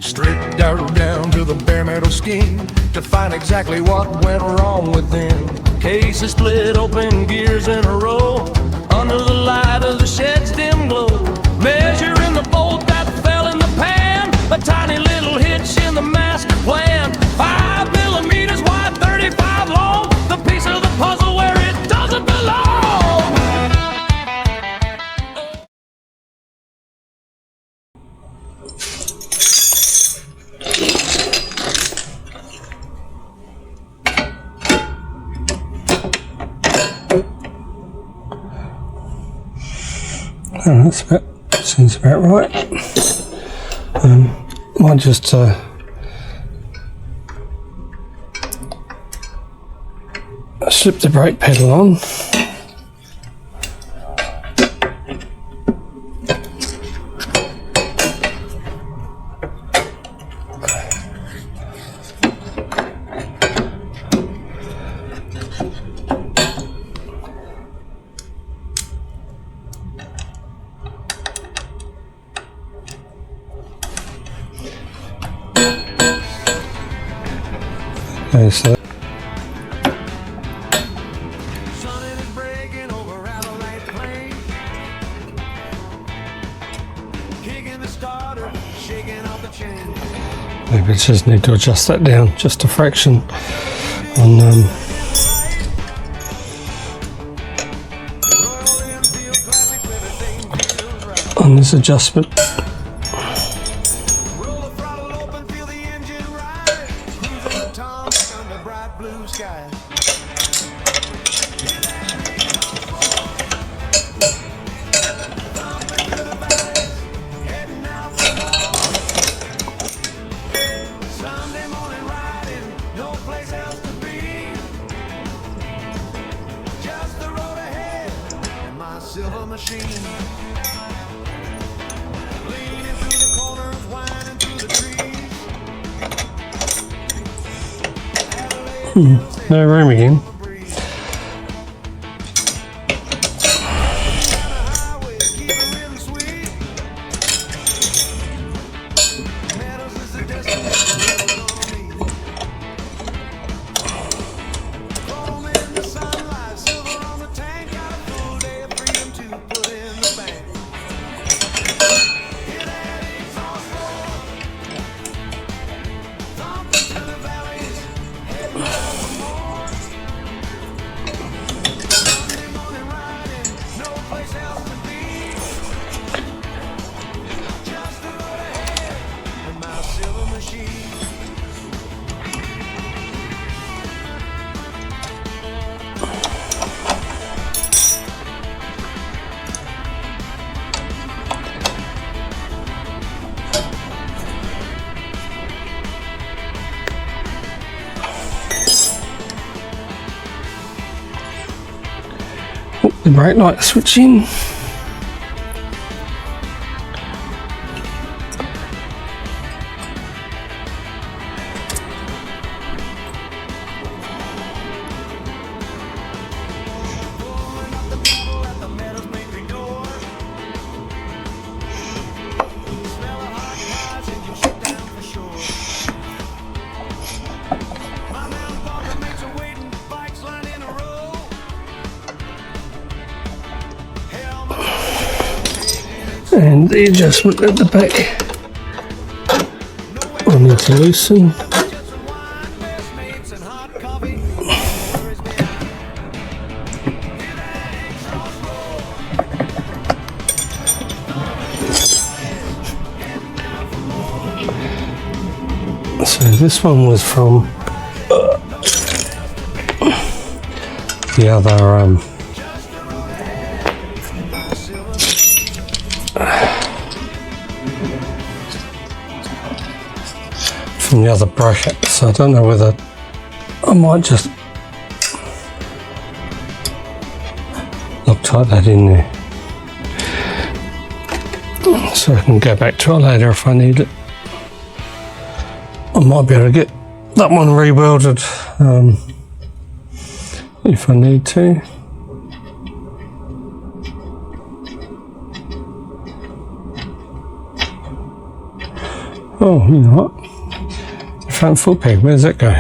Stripped down to the bare metal skin to find exactly what went wrong within. Cases split open, gears in a row, under the light of the shed's dim glow. Measuring the bolt that fell in the pan, a tiny little hitch in the master plan. 5 millimeters wide, 35 long, the piece of the puzzle where it doesn't belong. Oh, seems about right. Might just slip the brake pedal on. Okay, so maybe just need to adjust that down just a fraction on this adjustment. Silver machine, leaning through the corners, winding through the trees. No room again. The brake light switch in. And the adjustment at the back I need to loosen. So this one was from the other from the other bracket, so I don't know whether I might just Loctite that in there so I can go back to it later if I need it. I might be able to get that one re-welded if I need to. Oh, you know what? The front foot peg, where's that go?